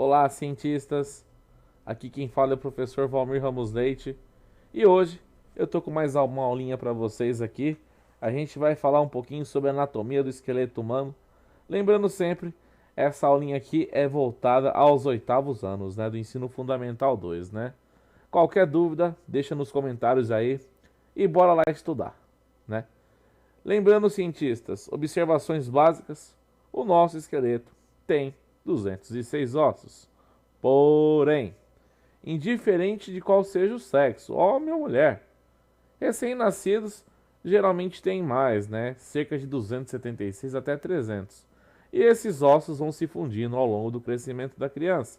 Olá, cientistas! Aqui quem fala é o professor Valmir Ramos Leite e hoje eu tô com mais uma aulinha para vocês aqui. A gente vai falar um pouquinho sobre a anatomia do esqueleto humano. Lembrando sempre, essa aulinha aqui é voltada aos 8º anos, né, do ensino fundamental 2, né? Qualquer dúvida, deixa nos comentários aí e bora lá estudar, né? Lembrando, cientistas, observações básicas, o nosso esqueleto tem 206 ossos. Porém, indiferente de qual seja o sexo, homem ou mulher, recém-nascidos geralmente têm mais, né? Cerca de 276 até 300. E esses ossos vão se fundindo ao longo do crescimento da criança.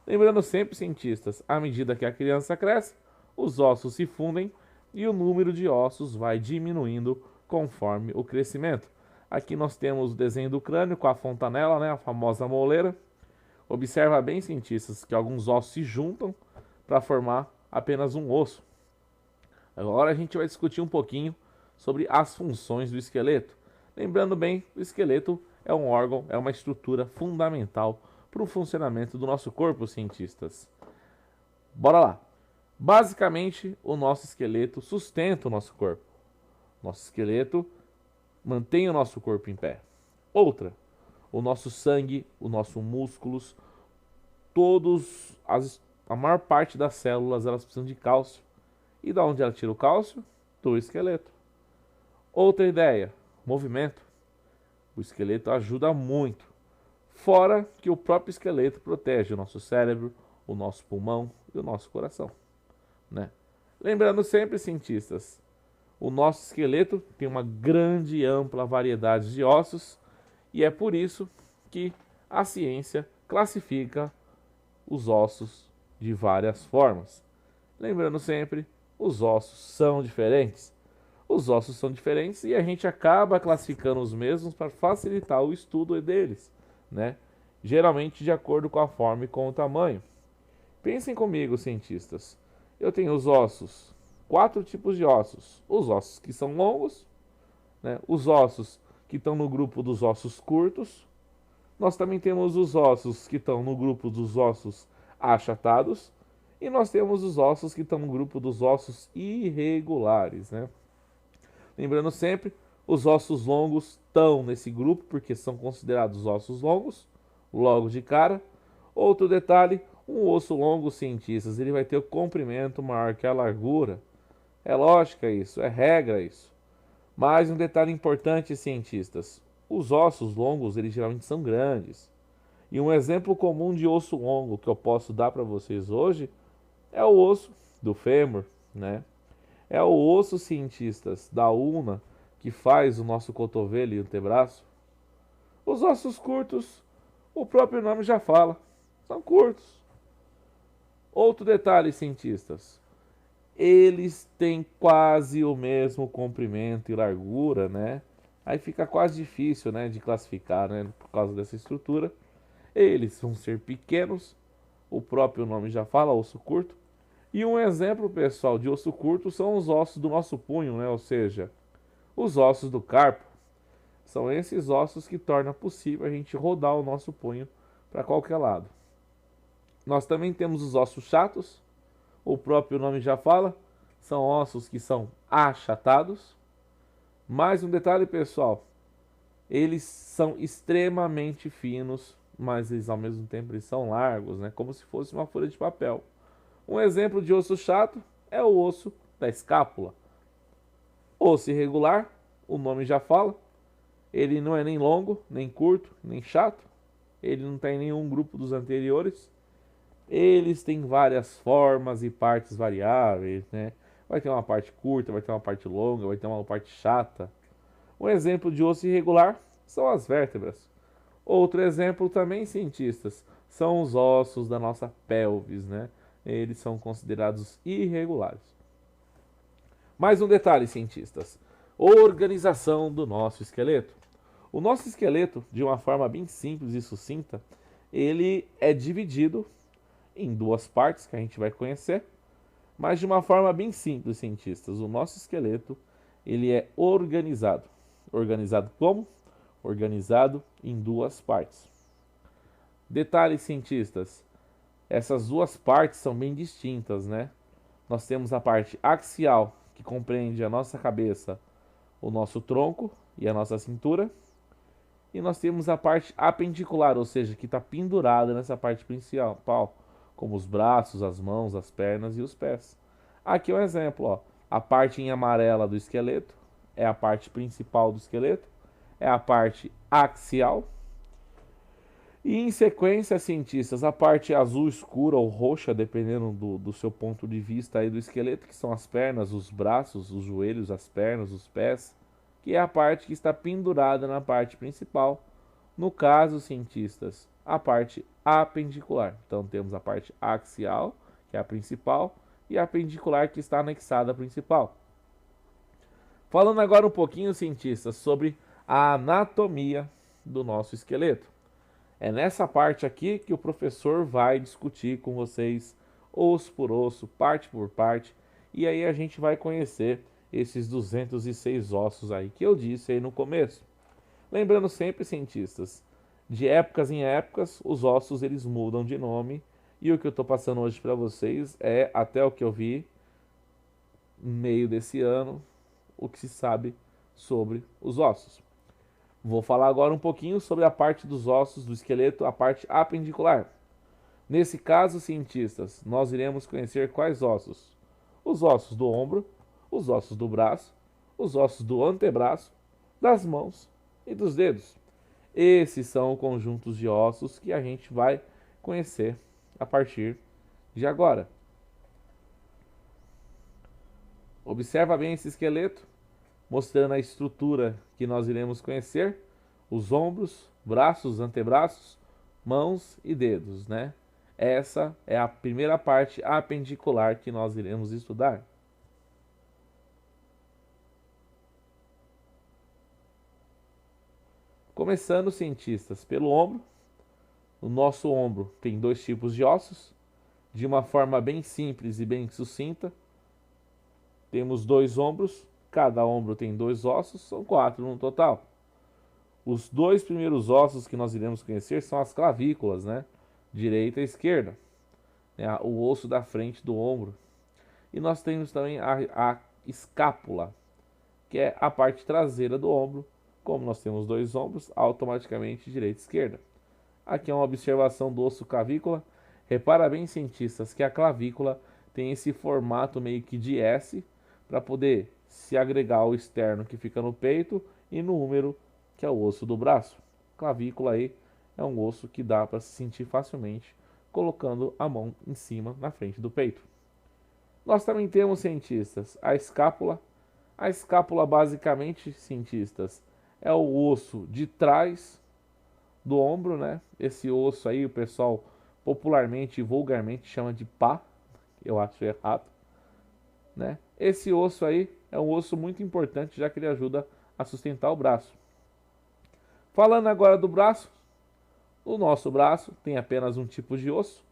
Lembrando sempre, cientistas, à medida que a criança cresce, os ossos se fundem e o número de ossos vai diminuindo conforme o crescimento. Aqui nós temos o desenho do crânio com a fontanela, né, a famosa moleira. Observa bem, cientistas, que alguns ossos se juntam para formar apenas um osso. Agora a gente vai discutir um pouquinho sobre as funções do esqueleto. Lembrando bem, o esqueleto é um órgão, é uma estrutura fundamental para o funcionamento do nosso corpo, cientistas. Bora lá! Basicamente, o nosso esqueleto sustenta o nosso corpo. Nosso esqueleto mantém o nosso corpo em pé. Outra, o nosso sangue, os nossos músculos, a maior parte das células elas precisam de cálcio. E da onde ela tira o cálcio? Do esqueleto. Outra ideia, movimento. O esqueleto ajuda muito. Fora que o próprio esqueleto protege o nosso cérebro, o nosso pulmão e o nosso coração, né? Lembrando sempre, cientistas, o nosso esqueleto tem uma grande e ampla variedade de ossos e é por isso que a ciência classifica os ossos de várias formas. Lembrando sempre, os ossos são diferentes. Os ossos são diferentes e a gente acaba classificando os mesmos para facilitar o estudo deles, né? Geralmente de acordo com a forma e com o tamanho. Pensem comigo, cientistas. Eu tenho os ossos, 4 tipos de ossos. Os ossos que são longos, né? Os ossos que estão no grupo dos ossos curtos. Nós também temos os ossos que estão no grupo dos ossos achatados. E nós temos os ossos que estão no grupo dos ossos irregulares, né? Lembrando sempre, os ossos longos estão nesse grupo porque são considerados ossos longos, logo de cara. Outro detalhe, um osso longo, cientistas, ele vai ter o comprimento maior que a largura. É lógica isso, é regra isso. Mas um detalhe importante, cientistas, os ossos longos, eles geralmente são grandes. E um exemplo comum de osso longo que eu posso dar para vocês hoje é o osso do fêmur, né? É o osso, cientistas, da ulna que faz o nosso cotovelo e o antebraço. Os ossos curtos, o próprio nome já fala, são curtos. Outro detalhe, cientistas, eles têm quase o mesmo comprimento e largura, né? Aí fica quase difícil, né, de classificar, né, por causa dessa estrutura. Eles vão ser pequenos, o próprio nome já fala, osso curto. E um exemplo, pessoal, de osso curto são os ossos do nosso punho, né? Ou seja, os ossos do carpo. São esses ossos que tornam possível a gente rodar o nosso punho para qualquer lado. Nós também temos os ossos chatos, o próprio nome já fala, são ossos que são achatados. Mais um detalhe, pessoal, eles são extremamente finos, mas eles ao mesmo tempo eles são largos, né? Como se fosse uma folha de papel. Um exemplo de osso chato é o osso da escápula. Osso irregular, o nome já fala, ele não é nem longo, nem curto, nem chato, ele não tem nenhum grupo dos anteriores. Eles têm várias formas e partes variáveis, né? Vai ter uma parte curta, vai ter uma parte longa, vai ter uma parte chata. Um exemplo de osso irregular são as vértebras. Outro exemplo também, cientistas, são os ossos da nossa pelvis, né? Eles são considerados irregulares. Mais um detalhe, cientistas: organização do nosso esqueleto. O nosso esqueleto, de uma forma bem simples e sucinta, ele é dividido em 2 partes que a gente vai conhecer, mas de uma forma bem simples, cientistas. O nosso esqueleto, ele é organizado. Organizado como? Organizado em 2 partes. Detalhes, cientistas, essas duas partes são bem distintas, né? Nós temos a parte axial, que compreende a nossa cabeça, o nosso tronco e a nossa cintura. E nós temos a parte apendicular, ou seja, que está pendurada nessa parte principal, como os braços, as mãos, as pernas e os pés. Aqui é um exemplo, ó. A parte em amarela do esqueleto é a parte principal do esqueleto, é a parte axial. E em sequência, cientistas, a parte azul escura ou roxa, dependendo do seu ponto de vista aí do esqueleto, que são as pernas, os braços, os joelhos, as pernas, os pés, que é a parte que está pendurada na parte principal. No caso, cientistas, a parte apendicular. Então temos a parte axial, que é a principal, e a apendicular, que está anexada à principal. Falando agora um pouquinho, cientistas, sobre a anatomia do nosso esqueleto. É nessa parte aqui que o professor vai discutir com vocês osso por osso, parte por parte, e aí a gente vai conhecer esses 206 ossos aí que eu disse aí no começo. Lembrando sempre, cientistas, de épocas em épocas, os ossos eles mudam de nome, e o que eu estou passando hoje para vocês é, até o que eu vi, no meio desse ano, o que se sabe sobre os ossos. Vou falar agora um pouquinho sobre a parte dos ossos do esqueleto, a parte apendicular. Nesse caso, cientistas, nós iremos conhecer quais ossos? Os ossos do ombro, os ossos do braço, os ossos do antebraço, das mãos e dos dedos. Esses são conjuntos de ossos que a gente vai conhecer a partir de agora. Observa bem esse esqueleto, mostrando a estrutura que nós iremos conhecer, os ombros, braços, antebraços, mãos e dedos, né? Essa é a primeira parte apendicular que nós iremos estudar. Começando, cientistas, pelo ombro. O nosso ombro tem dois tipos de ossos, de uma forma bem simples e bem sucinta. Temos dois ombros. Cada ombro tem dois ossos, são 4 no total. Os dois primeiros ossos que nós iremos conhecer são as clavículas, né? Direita e esquerda. O osso da frente do ombro. E nós temos também a escápula, que é a parte traseira do ombro. Como nós temos dois ombros, automaticamente direita e esquerda. Aqui é uma observação do osso clavícula. Repara bem, cientistas, que a clavícula tem esse formato meio que de S, para poder se agregar ao externo que fica no peito e no húmero, que é o osso do braço. Clavícula aí é um osso que dá para se sentir facilmente colocando a mão em cima, na frente do peito. Nós também temos, cientistas, a escápula. A escápula, basicamente, cientistas, é o osso de trás do ombro, né? Esse osso aí o pessoal popularmente e vulgarmente chama de pá, eu acho errado, né? Esse osso aí é um osso muito importante, já que ele ajuda a sustentar o braço. Falando agora do braço, o nosso braço tem apenas um tipo de osso,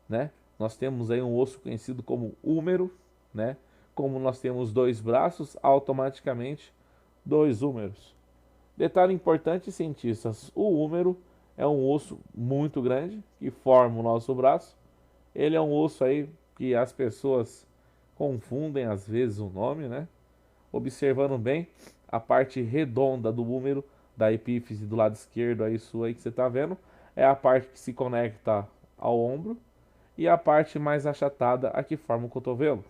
né? Nós temos aí um osso conhecido como húmero, né? Como nós temos dois braços, automaticamente dois húmeros. Detalhe importante, cientistas, o húmero é um osso muito grande que forma o nosso braço. Ele é um osso aí que as pessoas confundem às vezes o nome, né? Observando bem a parte redonda do húmero da epífise do lado esquerdo aí sua aí que você está vendo, é a parte que se conecta ao ombro e a parte mais achatada a que forma o cotovelo.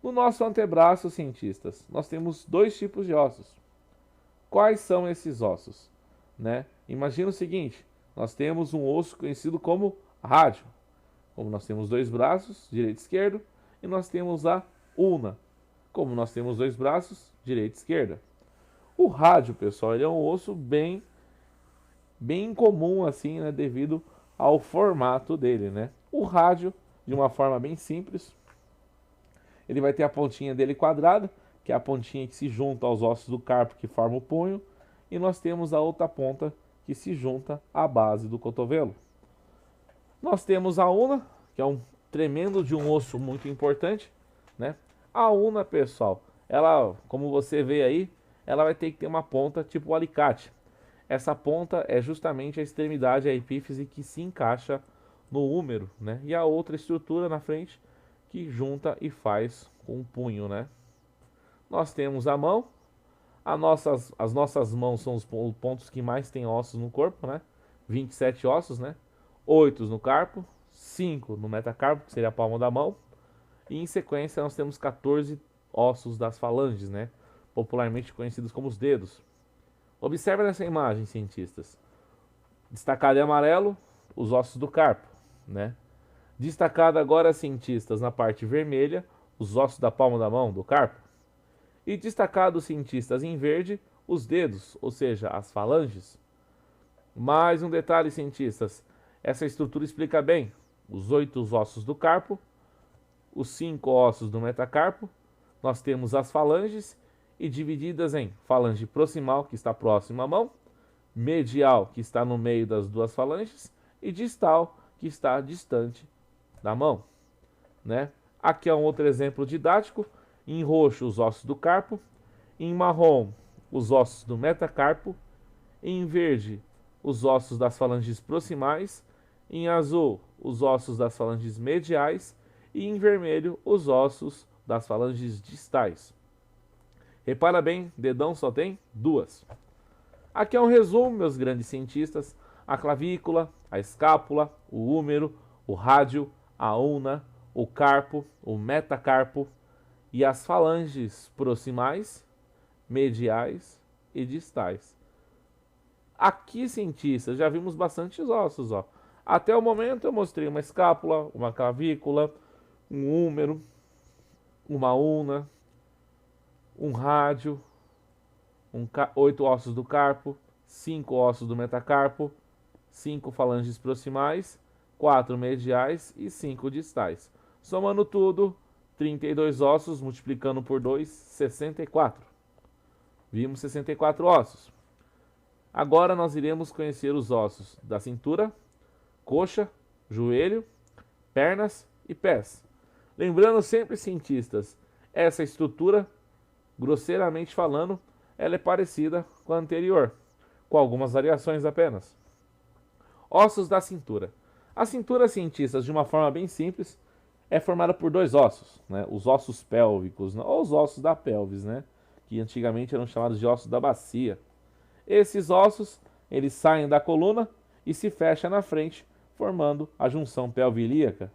No nosso antebraço, cientistas, nós temos dois tipos de ossos. Quais são esses ossos? Né? Imagina o seguinte, nós temos um osso conhecido como rádio. Como nós temos dois braços, direito e esquerdo, e nós temos a ulna. Como nós temos dois braços, direita e esquerda. O rádio, pessoal, ele é um osso bem incomum, assim, né, devido ao formato dele, né? O rádio, de uma forma bem simples, ele vai ter a pontinha dele quadrada, que é a pontinha que se junta aos ossos do carpo que forma o punho, e nós temos a outra ponta que se junta à base do cotovelo. Nós temos a ulna, que é um tremendo de um osso muito importante, né? A ulna, pessoal, ela, como você vê aí, ela vai ter que ter uma ponta tipo um alicate. Essa ponta é justamente a extremidade, a epífise que se encaixa no húmero, né? E a outra estrutura na frente que junta e faz com o punho, né? Nós temos a mão. As nossas mãos são os pontos que mais tem ossos no corpo, né? 27 ossos, né? 8 no carpo, 5 no metacarpo, que seria a palma da mão. E em sequência nós temos 14 ossos das falanges, né? Popularmente conhecidos como os dedos. Observe nessa imagem, cientistas. Destacado em amarelo, os ossos do carpo, né? Destacado agora, cientistas, na parte vermelha, os ossos da palma da mão, do carpo. E destacado, cientistas, em verde, os dedos, ou seja, as falanges. Mais um detalhe, cientistas. Essa estrutura explica bem os 8 ossos do carpo, os 5 ossos do metacarpo. Nós temos as falanges e divididas em falange proximal, que está próximo à mão, medial, que está no meio das duas falanges, e distal, que está distante da mão, né? Aqui é um outro exemplo didático. Em roxo, os ossos do carpo. Em marrom, os ossos do metacarpo. Em verde, os ossos das falanges proximais. Em azul, os ossos das falanges mediais. E em vermelho, os ossos das falanges distais. Repara bem, dedão só tem 2. Aqui é um resumo, meus grandes cientistas. A clavícula, a escápula, o húmero, o rádio, a ulna, o carpo, o metacarpo e as falanges proximais, mediais e distais. Aqui, cientistas, já vimos bastantes ossos, ó. Até o momento eu mostrei uma escápula, uma clavícula, um húmero, uma ulna, um rádio, 8 ossos do carpo, 5 ossos do metacarpo, 5 falanges proximais, 4 mediais e 5 distais. Somando tudo, 32 ossos, multiplicando por 2, 64. Vimos 64 ossos. Agora nós iremos conhecer os ossos da cintura, coxa, joelho, pernas e pés. Lembrando sempre, cientistas, essa estrutura, grosseiramente falando, ela é parecida com a anterior, com algumas variações apenas. Ossos da cintura. A cintura, cientistas, de uma forma bem simples, é formada por 2 ossos, né? Os ossos pélvicos, ou os ossos da pelvis, né? Que antigamente eram chamados de ossos da bacia. Esses ossos, eles saem da coluna e se fecham na frente, formando a junção pelvilíaca,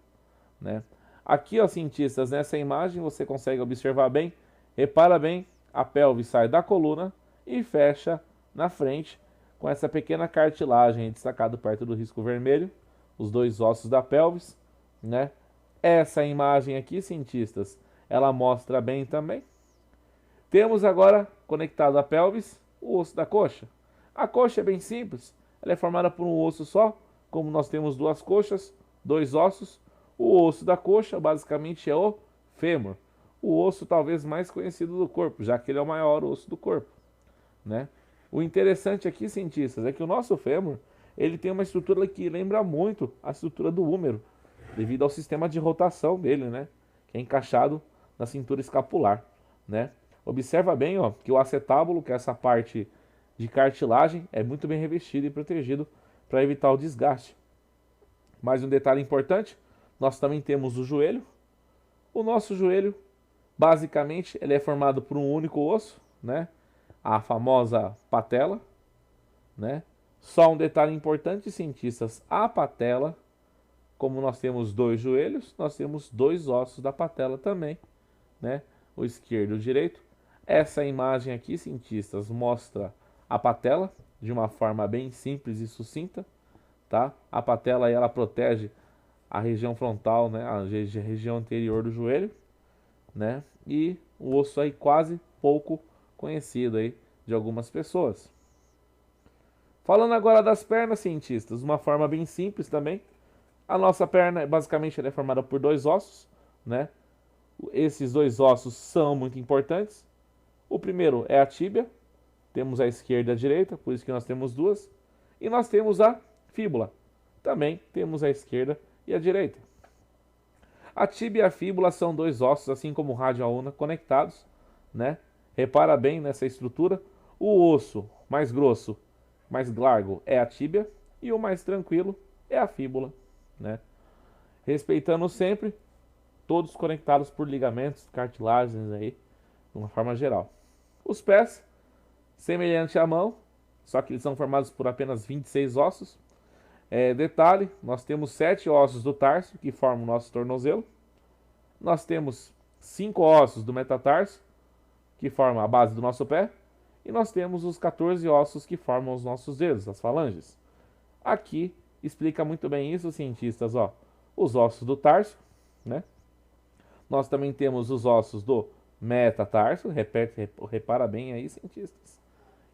né? Aqui, ó, cientistas, nessa imagem você consegue observar bem, repara bem, a pelve sai da coluna e fecha na frente com essa pequena cartilagem destacada perto do risco vermelho, os 2 ossos da pelvis, né? Essa imagem aqui, cientistas, ela mostra bem também. Temos agora, conectado à pelvis, o osso da coxa. A coxa é bem simples, ela é formada por um osso só, como nós temos 2 coxas, 2 ossos. O osso da coxa, basicamente, é o fêmur, o osso talvez mais conhecido do corpo, já que ele é o maior osso do corpo, né? O interessante aqui, cientistas, é que o nosso fêmur, ele tem uma estrutura que lembra muito a estrutura do húmero, devido ao sistema de rotação dele, né? Que é encaixado na cintura escapular, né? Observa bem, ó, que o acetábulo, que é essa parte de cartilagem, é muito bem revestido e protegido para evitar o desgaste. Mais um detalhe importante, nós também temos o joelho. O nosso joelho, basicamente, ele é formado por um único osso, né? A famosa patela, né? Só um detalhe importante, cientistas, a patela, como nós temos 2 joelhos, nós temos 2 ossos da patela também, né? O esquerdo e o direito. Essa imagem aqui, cientistas, mostra a patela de uma forma bem simples e sucinta, tá? A patela ela protege a região frontal, né? A região anterior do joelho, né? E o osso aí quase pouco conhecido aí de algumas pessoas. Falando agora das pernas, cientistas, de uma forma bem simples também. A nossa perna, basicamente, ela é formada por 2 ossos, né? Esses 2 ossos são muito importantes. O primeiro é a tíbia. Temos a esquerda e a direita, por isso que nós temos 2. E nós temos a fíbula. Também temos a esquerda e a direita. A tíbia e a fíbula são 2 ossos, assim como o rádio e a ulna, conectados, né? Repara bem nessa estrutura. O osso mais grosso mais largo é a tíbia e o mais tranquilo é a fíbula, né? Respeitando sempre, todos conectados por ligamentos, cartilagens aí, de uma forma geral. Os pés, semelhante à mão, só que eles são formados por apenas 26 ossos. Detalhe, nós temos 7 ossos do tarso, que formam o nosso tornozelo. Nós temos 5 ossos do metatarso, que formam a base do nosso pé. E nós temos os 14 ossos que formam os nossos dedos, as falanges. Aqui explica muito bem isso, cientistas, ó. Os ossos do tarso, né? Nós também temos os ossos do metatarso, repara bem aí, cientistas.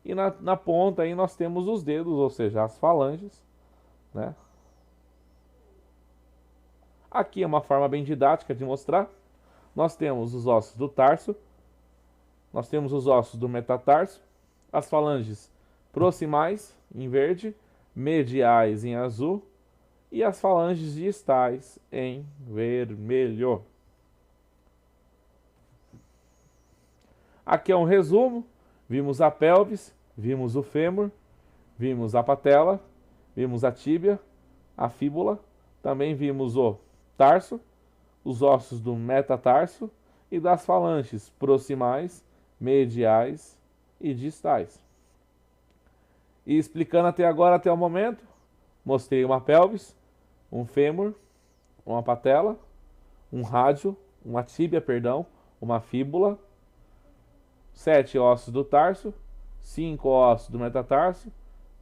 E na ponta aí nós temos os dedos, ou seja, as falanges, né? Aqui é uma forma bem didática de mostrar. Nós temos os ossos do tarso, nós temos os ossos do metatarso, as falanges proximais em verde, mediais em azul e as falanges distais em vermelho. Aqui é um resumo. Vimos a pelvis, vimos o fêmur, vimos a patela, vimos a tíbia, a fíbula, também vimos o tarso, os ossos do metatarso e das falanges proximais, mediais e distais. E explicando até agora, até o momento, mostrei uma pelvis, um fêmur, uma patela, um rádio, uma tíbia, perdão, uma fíbula, 7 ossos do tarso, 5 ossos do metatarso,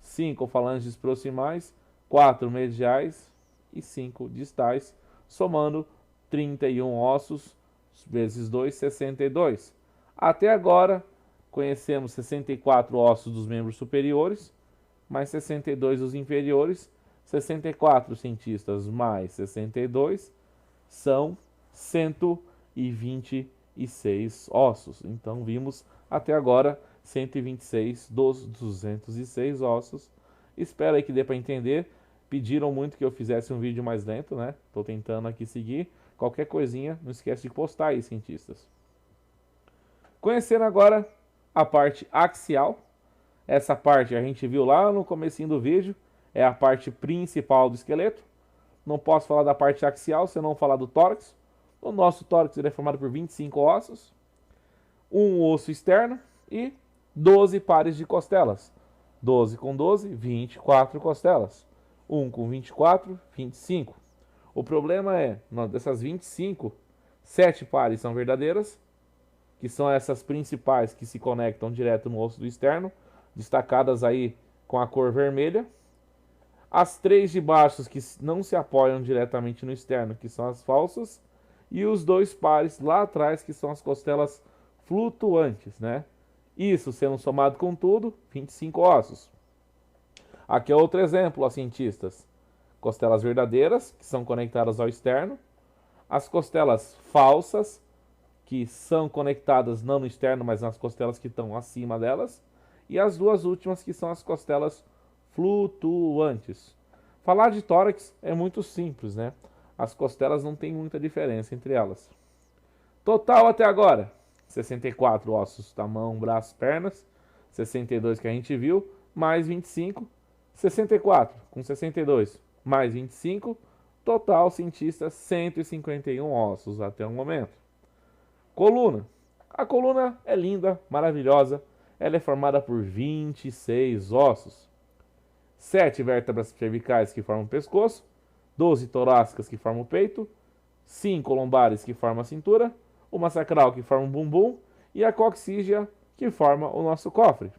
5 falanges proximais, 4 mediais e 5 distais, somando 31 ossos vezes 2, 62. Até agora, conhecemos 64 ossos dos membros superiores, mais 62 dos inferiores, 64 cientistas mais 62, são 126 ossos. Então vimos até agora 126 dos 206 ossos. Espero aí que dê para entender. Pediram muito que eu fizesse um vídeo mais lento, né? Estou tentando aqui seguir. Qualquer coisinha, não esquece de postar aí, cientistas. Conhecendo agora a parte axial. Essa parte a gente viu lá no comecinho do vídeo. É a parte principal do esqueleto. Não posso falar da parte axial se eu não falar do tórax. O nosso tórax é formado por 25 ossos, um osso externo e 12 pares de costelas. 12 com 12, 24 costelas. 1 com 24, 25. O problema é, dessas 25, 7 pares são verdadeiras, que são essas principais que se conectam direto no osso do externo, destacadas aí com a cor vermelha. As 3 de baixo que não se apoiam diretamente no externo, que são as falsas. E os 2 pares lá atrás, que são as costelas flutuantes, né? Isso sendo somado com tudo, 25 ossos. Aqui é outro exemplo, ó, cientistas. Costelas verdadeiras, que são conectadas ao externo. As costelas falsas, que são conectadas não no externo, mas nas costelas que estão acima delas. E as 2 últimas, que são as costelas flutuantes. Falar de tórax é muito simples, né? As costelas não tem muita diferença entre elas. Total até agora, 64 ossos da mão, braço, pernas, 62 que a gente viu, mais 25, 64 com 62, mais 25, total, cientistas, 151 ossos até o momento. Coluna. A coluna é linda, maravilhosa, ela é formada por 26 ossos. 7 vértebras cervicais que formam o pescoço, 12 torácicas que formam o peito, 5 lombares que formam a cintura, uma sacral que forma o bumbum e a coxígea que forma o nosso cofre.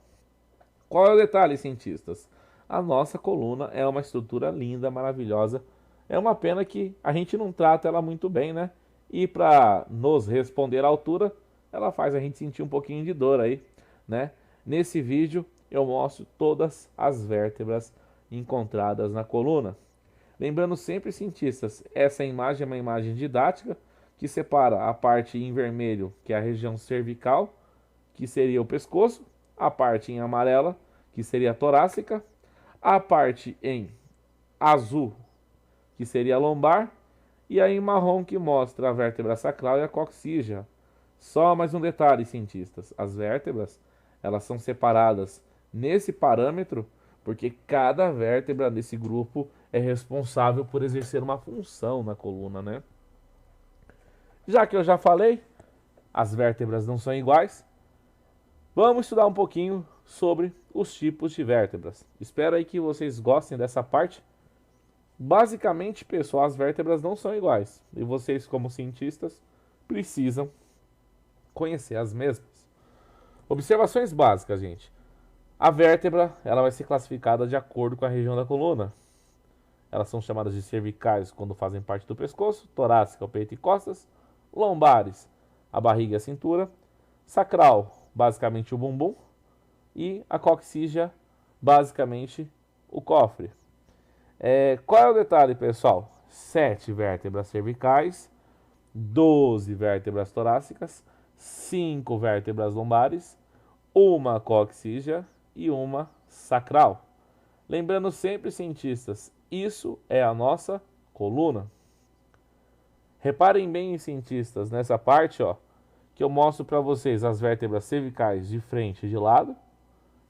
Qual é o detalhe, cientistas? A nossa coluna é uma estrutura linda, maravilhosa. É uma pena que a gente não trata ela muito bem, né? E para nos responder à altura, ela faz a gente sentir um pouquinho de dor aí, né? Nesse vídeo eu mostro todas as vértebras encontradas na coluna. Lembrando sempre, cientistas, essa imagem é uma imagem didática que separa a parte em vermelho, que é a região cervical, que seria o pescoço, a parte em amarela, que seria a torácica, a parte em azul, que seria a lombar, e a em marrom, que mostra a vértebra sacral e a coxígea. Só mais um detalhe, cientistas, as vértebras, elas são separadas nesse parâmetro porque cada vértebra desse grupo é responsável por exercer uma função na coluna, né? Já que eu já falei, as vértebras não são iguais, vamos estudar um pouquinho sobre os tipos de vértebras. Espero aí que vocês gostem dessa parte. Basicamente, pessoal, as vértebras não são iguais e vocês, como cientistas, precisam conhecer as mesmas. Observações básicas, gente. A vértebra, ela vai ser classificada de acordo com a região da coluna. Elas são chamadas de cervicais quando fazem parte do pescoço, torácica, o peito e costas, lombares, a barriga e a cintura, sacral, basicamente o bumbum, e a coxígea, basicamente o cofre. Qual é o detalhe, pessoal? 7 vértebras cervicais, 12 vértebras torácicas, 5 vértebras lombares, uma coxígea e uma sacral. Lembrando sempre, cientistas, isso é a nossa coluna. Reparem bem, cientistas, nessa parte, ó, que eu mostro para vocês as vértebras cervicais de frente e de lado,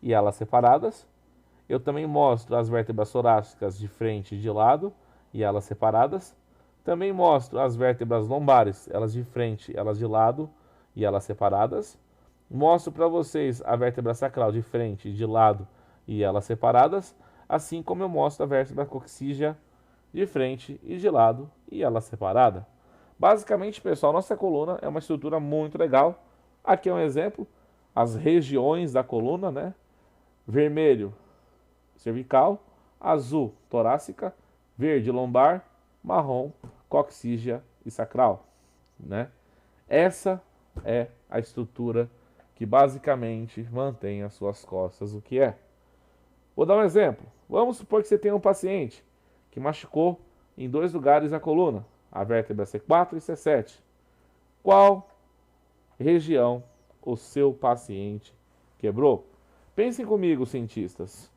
e elas separadas. Eu também mostro as vértebras torácicas de frente e de lado, e elas separadas. Também mostro as vértebras lombares, elas de frente, elas de lado, e elas separadas. Mostro para vocês a vértebra sacral de frente e de lado, e elas separadas. Assim como eu mostro a vértebra coxígea de frente e de lado, e ela separada. Basicamente, pessoal, nossa coluna é uma estrutura muito legal. Aqui é um exemplo, as regiões da coluna, né? Vermelho, cervical, azul, torácica, verde, lombar, marrom, coxígea e sacral, né? Essa é a estrutura que basicamente mantém as suas costas o que é. Vou dar um exemplo. Vamos supor que você tem um paciente que machucou em 2 lugares a coluna, a vértebra C4 e C7. Qual região o seu paciente quebrou? Pensem comigo, cientistas.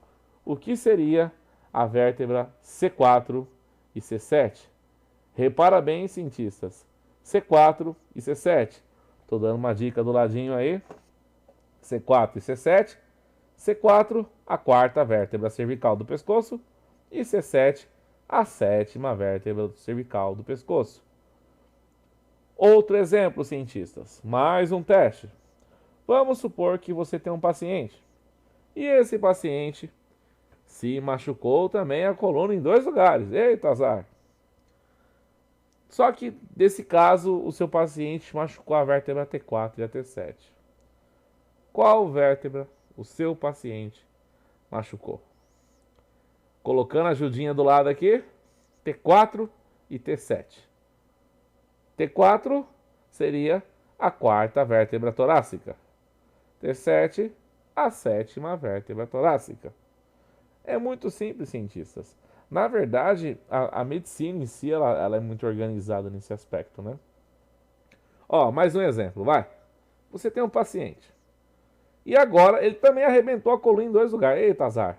O que seria a vértebra C4 e C7? Repara bem, cientistas. C4 e C7. Estou dando uma dica do ladinho aí. C4 e C7. C4, a 4ª vértebra cervical do pescoço. E C7, a 7ª vértebra cervical do pescoço. Outro exemplo, cientistas. Mais um teste. Vamos supor que você tem um paciente. E esse paciente se machucou também a coluna em 2 lugares. Eita, azar! Só que, nesse caso, o seu paciente machucou a vértebra T4 e a T7. Qual vértebra o seu paciente machucou? Colocando a ajudinha do lado aqui, T4 e T7. T4 seria a 4ª vértebra torácica. T7, a 7ª vértebra torácica. É muito simples, cientistas. Na verdade, a medicina em si, ela é muito organizada nesse aspecto, né? Ó, mais um exemplo, vai. Você tem um paciente. E agora, ele também arrebentou a coluna em 2 lugares. Eita, azar.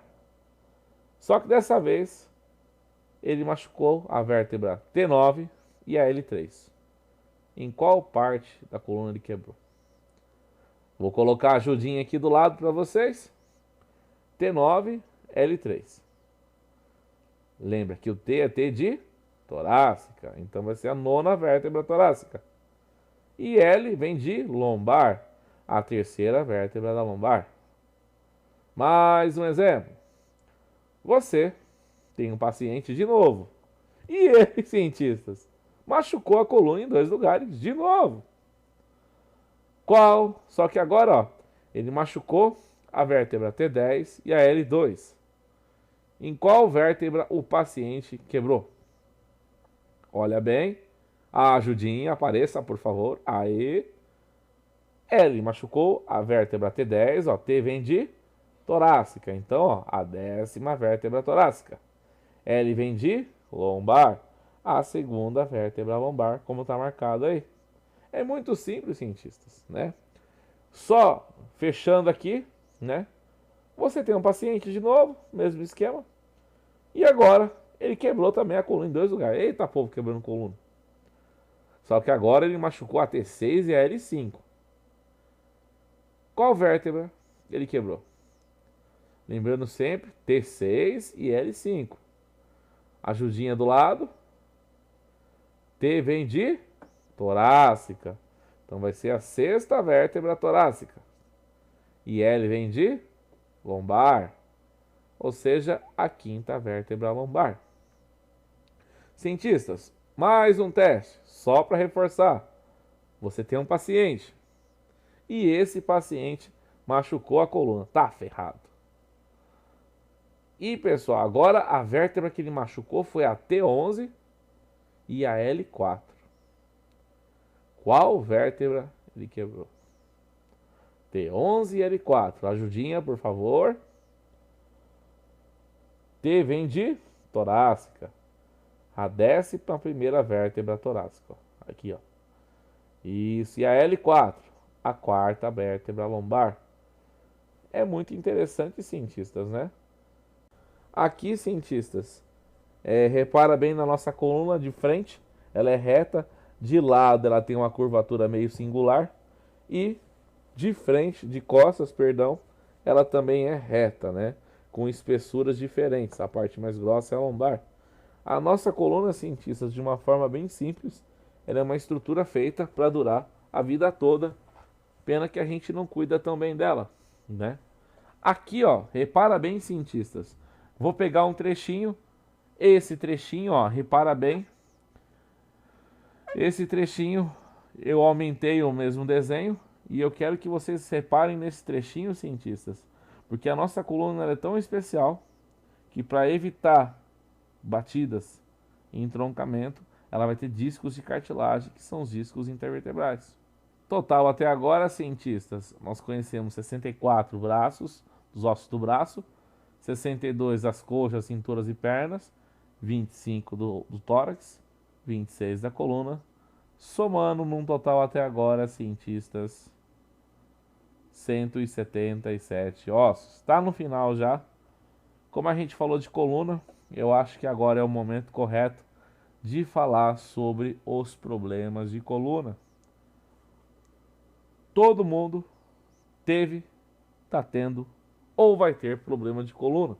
Só que dessa vez, ele machucou a vértebra T9 e a L3. Em qual parte da coluna ele quebrou? Vou colocar a ajudinha aqui do lado para vocês. T9, L3. Lembra que o T é T de torácica, então vai ser a 9ª vértebra torácica. E L vem de lombar, a 3ª vértebra da lombar. Mais um exemplo. Você tem um paciente de novo. E ele, cientistas, machucou a coluna em 2 lugares de novo. Qual? Só que agora, ó, ele machucou a vértebra T10 e a L2. Em qual vértebra o paciente quebrou? Olha bem. A ajudinha, apareça, por favor. Aí. Ele machucou a vértebra T10, ó. T vem de torácica. Então, ó, a 10ª vértebra torácica. L vem de lombar. A 2ª vértebra lombar, como está marcado aí. É muito simples, cientistas, né? Só fechando aqui, né? Você tem um paciente de novo, mesmo esquema. E agora, ele quebrou também a coluna em 2 lugares. Eita, povo, quebrando coluna. Só que agora ele machucou a T6 e a L5. Qual vértebra ele quebrou? Lembrando sempre, T6 e L5. Ajudinha do lado. T vem de torácica. Então vai ser a sexta vértebra torácica. E L vem de lombar. Ou seja, a quinta vértebra lombar. Cientistas, mais um teste, só para reforçar. Você tem um paciente. E esse paciente machucou a coluna. Tá ferrado. E pessoal, agora a vértebra que ele machucou foi a T11 e a L4. Qual vértebra ele quebrou? T11 e L4. Ajudinha, por favor. T vem de torácica. A 11ª vértebra torácica. Aqui, ó. Isso. E a L4. A 4ª vértebra lombar. É muito interessante, cientistas, né? Aqui, cientistas, repara bem na nossa coluna de frente. Ela é reta. De lado, ela tem uma curvatura meio singular. E de frente, de costas, perdão, ela também é reta, né? Com espessuras diferentes. A parte mais grossa é a lombar. A nossa coluna, cientistas, de uma forma bem simples, ela é uma estrutura feita para durar a vida toda. Pena que a gente não cuida tão bem dela, né? Aqui, ó, repara bem, cientistas. Vou pegar um trechinho. Esse trechinho, ó, repara bem. Esse trechinho eu aumentei o mesmo desenho e eu quero que vocês reparem nesse trechinho, cientistas, porque a nossa coluna é tão especial que para evitar batidas e entroncamento, ela vai ter discos de cartilagem, que são os discos intervertebrais. Total, até agora, cientistas, nós conhecemos 64 braços, dos ossos do braço, 62 das coxas, cinturas e pernas, 25 do tórax, 26 da coluna, somando num total até agora, cientistas, 177 ossos. Está no final já. Como a gente falou de coluna, eu acho que agora é o momento correto de falar sobre os problemas de coluna. Todo mundo teve, está tendo ou vai ter problema de coluna.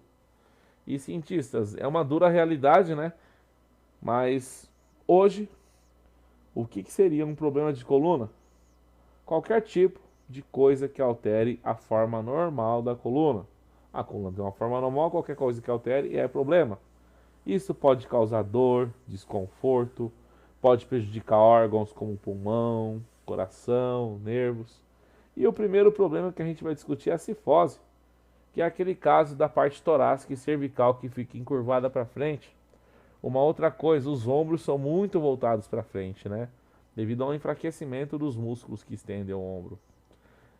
E cientistas, é uma dura realidade, né? Mas hoje, o que seria um problema de coluna? Qualquer tipo de coisa que altere a forma normal da coluna. A coluna tem uma forma normal, qualquer coisa que altere é problema. Isso pode causar dor, desconforto, pode prejudicar órgãos como pulmão, coração, nervos. E o primeiro problema que a gente vai discutir é a cifose, que é aquele caso da parte torácica e cervical que fica encurvada para frente. Uma outra coisa, os ombros são muito voltados para frente, né? Devido ao enfraquecimento dos músculos que estendem o ombro.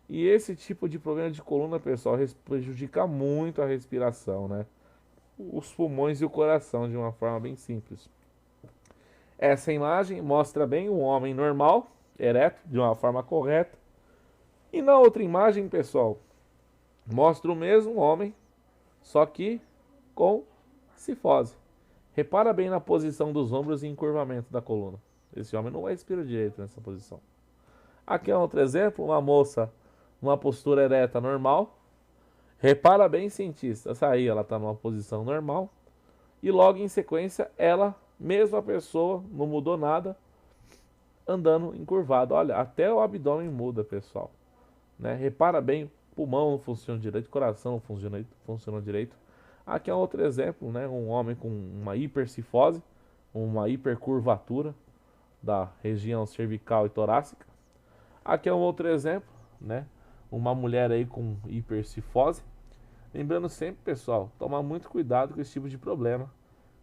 E esse tipo de problema de coluna, pessoal, prejudica muito a respiração, né? Os pulmões e o coração de uma forma bem simples. Essa imagem mostra bem um homem normal, ereto, de uma forma correta. E na outra imagem, pessoal, mostra o mesmo homem, só que com cifose. Repara bem na posição dos ombros e encurvamento da coluna. Esse homem não vai respirar direito nessa posição. Aqui é outro exemplo, uma moça numa postura ereta normal. Repara bem, cientista, essa aí ela está numa posição normal. E logo em sequência, ela, mesma pessoa, não mudou nada, andando encurvado. Olha, até o abdômen muda, pessoal. Né? Repara bem, pulmão não funciona direito, coração não funciona direito. Aqui é outro exemplo, né? Um homem com uma hipercifose, uma hipercurvatura da região cervical e torácica. Aqui é um outro exemplo, né? Uma mulher aí com hipercifose. Lembrando sempre, pessoal, tomar muito cuidado com esse tipo de problema.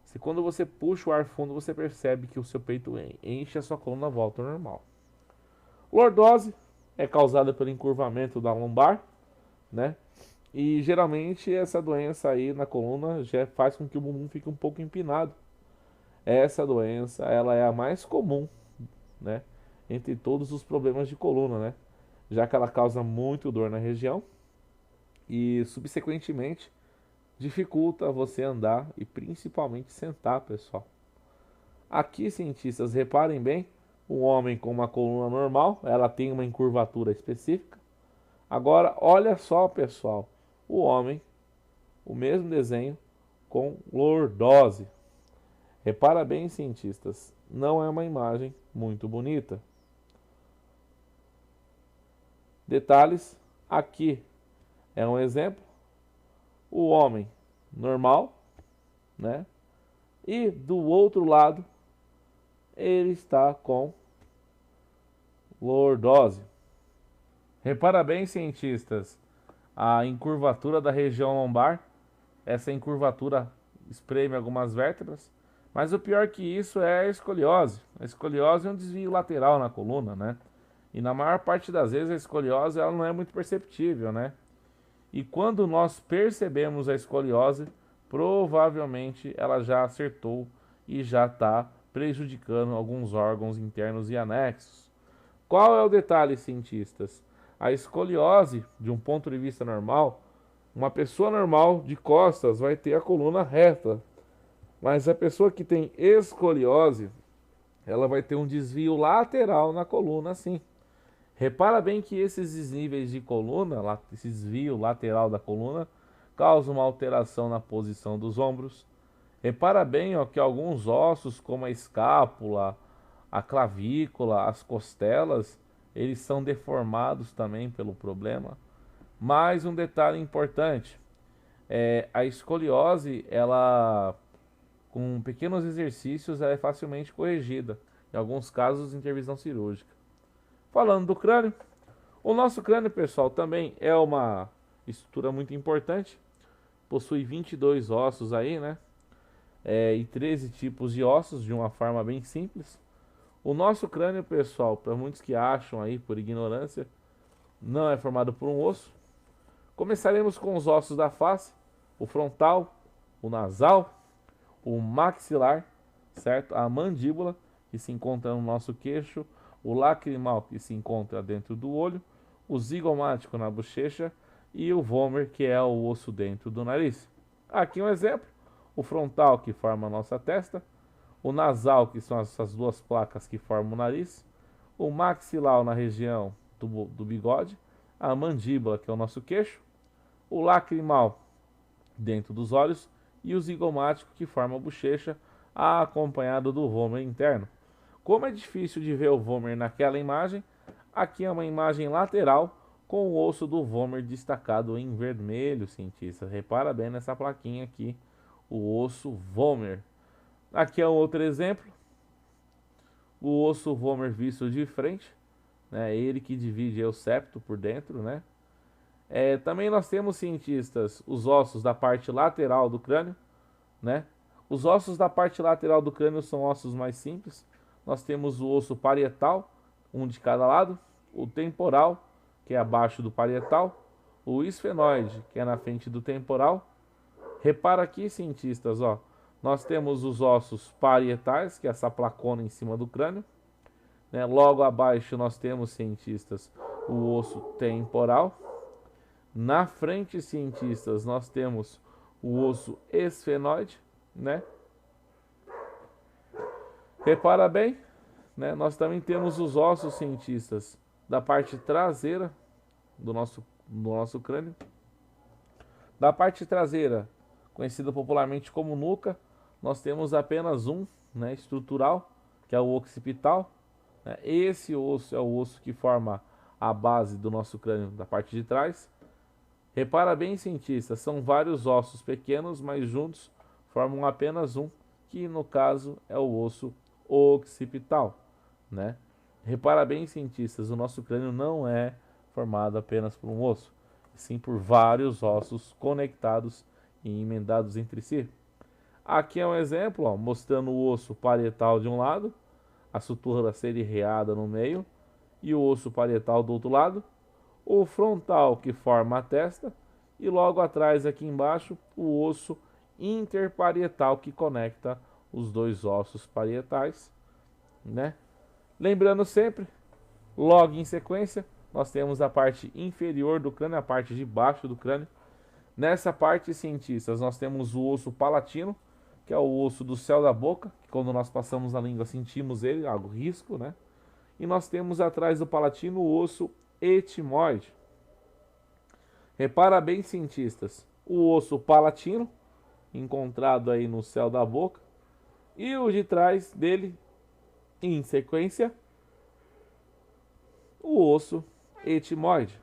Se quando você puxa o ar fundo, você percebe que o seu peito enche, a sua coluna volta ao normal. Lordose é causada pelo encurvamento da lombar, né? E geralmente essa doença aí na coluna já faz com que o bumbum fique um pouco empinado. Essa doença, ela é a mais comum, né? Entre todos os problemas de coluna, né? Já que ela causa muito dor na região e, subsequentemente, dificulta você andar e principalmente sentar, pessoal. Aqui, cientistas, reparem bem, um homem com uma coluna normal, ela tem uma encurvatura específica. Agora, olha só, pessoal, o homem o mesmo desenho com lordose. Repara bem, cientistas, não é uma imagem muito bonita. Detalhes, aqui é um exemplo, o homem normal, né? E do outro lado, ele está com lordose. Repara bem, cientistas, a encurvatura da região lombar. Essa encurvatura espreme algumas vértebras. Mas o pior que isso é a escoliose. A escoliose é um desvio lateral na coluna, né? E na maior parte das vezes a escoliose ela não é muito perceptível, né? E quando nós percebemos a escoliose, provavelmente ela já acertou e já está prejudicando alguns órgãos internos e anexos. Qual é o detalhe, cientistas? A escoliose, de um ponto de vista normal, uma pessoa normal de costas vai ter a coluna reta, mas a pessoa que tem escoliose, ela vai ter um desvio lateral na coluna, assim. Repara bem que esses desníveis de coluna, esse desvio lateral da coluna, causa uma alteração na posição dos ombros. Repara bem, ó, que alguns ossos, como a escápula, a clavícula, as costelas, eles são deformados também pelo problema. Mais um detalhe importante, a escoliose, ela, com pequenos exercícios, ela é facilmente corrigida, em alguns casos, intervenção cirúrgica. Falando do crânio, o nosso crânio, pessoal, também é uma estrutura muito importante, possui 22 ossos aí, né? E 13 tipos de ossos, de uma forma bem simples. O nosso crânio, pessoal, para muitos que acham aí por ignorância, não é formado por um osso. Começaremos com os ossos da face, o frontal, o nasal, o maxilar, certo? A mandíbula, que se encontra no nosso queixo, o lacrimal, que se encontra dentro do olho, o zigomático na bochecha e o vômer, que é o osso dentro do nariz. Aqui um exemplo, o frontal, que forma a nossa testa, o nasal, que são essas duas placas que formam o nariz, o maxilar na região do bigode, a mandíbula, que é o nosso queixo, o lacrimal dentro dos olhos e o zigomático, que forma a bochecha, acompanhado do vômer interno. Como é difícil de ver o vômer naquela imagem, aqui é uma imagem lateral com o osso do vômer destacado em vermelho, cientista. Repara bem nessa plaquinha aqui, o osso vômer. Aqui é um outro exemplo, o osso vômer visto de frente, né? Ele que divide o septo por dentro, né? Também nós temos, cientistas, os ossos da parte lateral do crânio, né? Os ossos da parte lateral do crânio são ossos mais simples. Nós temos o osso parietal, um de cada lado, o temporal, que é abaixo do parietal, o esfenoide, que é na frente do temporal. Repara aqui, cientistas, ó, nós temos os ossos parietais, que é essa placona em cima do crânio, né? Logo abaixo nós temos, cientistas, o osso temporal. Na frente, cientistas, nós temos o osso esfenoide, né? Repara bem, né? Nós também temos os ossos, cientistas, da parte traseira do nosso crânio. Da parte traseira, conhecida popularmente como nuca, nós temos apenas um, né, estrutural, que é o occipital. Né? Esse osso é o osso que forma a base do nosso crânio da parte de trás. Repara bem, cientistas, são vários ossos pequenos, mas juntos formam apenas um, que no caso é o osso occipital, né? Repara bem, cientistas, o nosso crânio não é formado apenas por um osso, sim por vários ossos conectados e emendados entre si. Aqui é um exemplo, ó, mostrando o osso parietal de um lado, a sutura serraeada no meio, e o osso parietal do outro lado, o frontal que forma a testa, e logo atrás aqui embaixo o osso interparietal que conecta os dois ossos parietais, né? Lembrando sempre, logo em sequência, nós temos a parte inferior do crânio, a parte de baixo do crânio. Nessa parte, cientistas, nós temos o osso palatino, que é o osso do céu da boca, que quando nós passamos a língua sentimos ele, algo risco, né? E nós temos atrás do palatino o osso etimoide. Repara bem, cientistas, o osso palatino, encontrado aí no céu da boca, e o de trás dele, em sequência, o osso etimoide.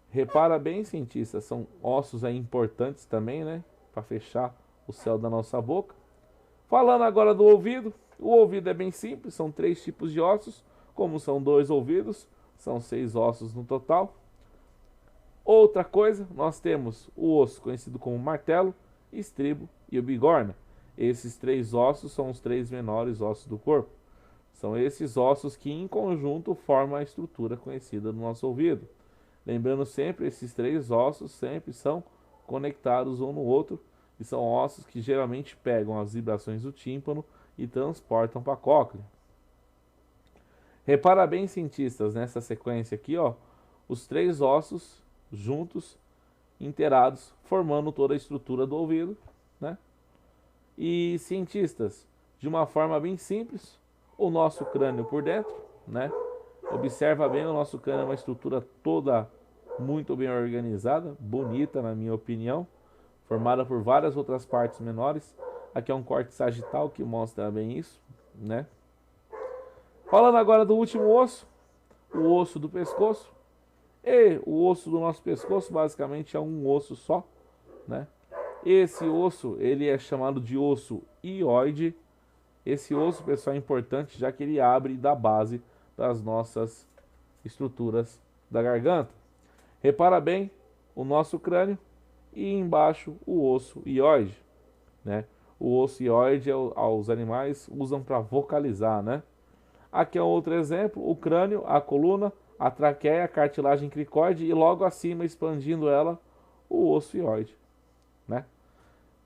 Repara bem, cientistas, são ossos aí importantes também, né, para fechar o céu da nossa boca. Falando agora do ouvido, o ouvido é bem simples, são 3 tipos de ossos, como são 2 ouvidos, são 6 ossos no total. Outra coisa, nós temos o osso conhecido como martelo, estribo e o bigorna. Esses 3 ossos são os 3 menores ossos do corpo. São esses ossos que em conjunto formam a estrutura conhecida do nosso ouvido. Lembrando sempre, esses 3 ossos sempre são conectados um no outro e são ossos que geralmente pegam as vibrações do tímpano e transportam para a cóclea. Repara bem, cientistas, nessa sequência aqui, ó, os 3 ossos juntos, inteirados, formando toda a estrutura do ouvido, né? E cientistas, de uma forma bem simples, o nosso crânio por dentro, né? Observa bem, o nosso crânio é uma estrutura toda muito bem organizada, bonita na minha opinião, formada por várias outras partes menores. Aqui é um corte sagital que mostra bem isso, né? Falando agora do último osso, o osso do pescoço. E o osso do nosso pescoço basicamente é um osso só, né? Esse osso, ele é chamado de osso hioide. Esse osso, pessoal, é importante já que ele abre da base das nossas estruturas da garganta. Repara bem o nosso crânio e embaixo o osso hioide, né? O osso hioide os animais usam para vocalizar, né? Aqui é outro exemplo, o crânio, a coluna, a traqueia, a cartilagem cricoide e logo acima, expandindo ela, o osso hioide, né?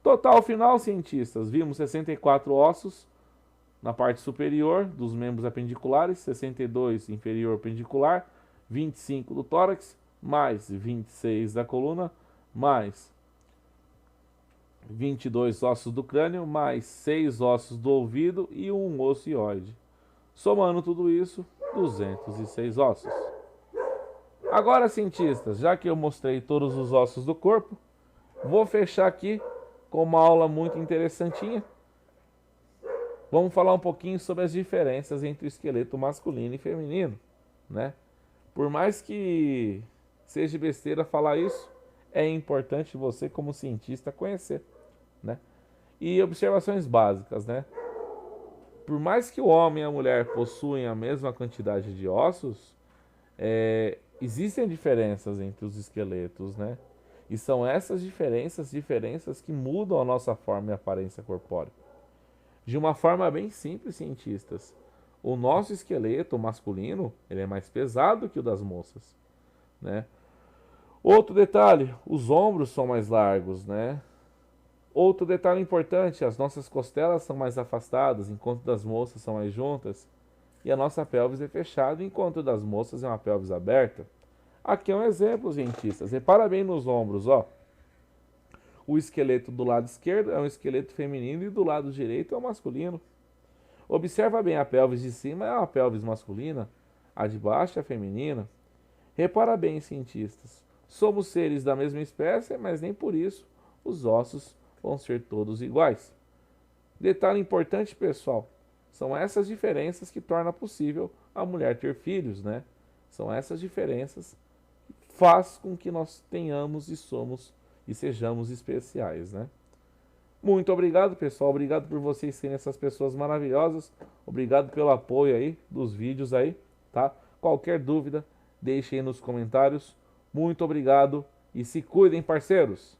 Total final, cientistas, vimos 64 ossos na parte superior dos membros apendiculares, 62 inferior apendicular, 25 do tórax, mais 26 da coluna, mais 22 ossos do crânio, mais 6 ossos do ouvido e um osso hioide. Somando tudo isso, 206 ossos. Agora, cientistas, já que eu mostrei todos os ossos do corpo, vou fechar aqui com uma aula muito interessantinha. Vamos falar um pouquinho sobre as diferenças entre o esqueleto masculino e feminino, né? Por mais que seja besteira falar isso, é importante você, como cientista, conhecer, né? E observações básicas, né? Por mais que o homem e a mulher possuem a mesma quantidade de ossos, existem diferenças entre os esqueletos, né? E são essas diferenças que mudam a nossa forma e aparência corpórea. De uma forma bem simples, cientistas, o nosso esqueleto masculino, ele é mais pesado que o das moças, né? Outro detalhe, os ombros são mais largos, né? Outro detalhe importante, as nossas costelas são mais afastadas, enquanto das moças são mais juntas. E a nossa pelvis é fechada, enquanto das moças é uma pelvis aberta. Aqui é um exemplo, cientistas. Repara bem nos ombros, ó. O esqueleto do lado esquerdo é um esqueleto feminino e do lado direito é o masculino. Observa bem, a pelvis de cima é uma pelvis masculina, a de baixo é feminina. Repara bem, cientistas. Somos seres da mesma espécie, mas nem por isso os ossos vão ser todos iguais. Detalhe importante, pessoal, são essas diferenças que tornam possível a mulher ter filhos, né? São essas diferenças que faz com que nós tenhamos e somos e sejamos especiais, né? Muito obrigado, pessoal. Obrigado por vocês serem essas pessoas maravilhosas. Obrigado pelo apoio aí dos vídeos aí, tá? Qualquer dúvida, deixe aí nos comentários. Muito obrigado e se cuidem, parceiros!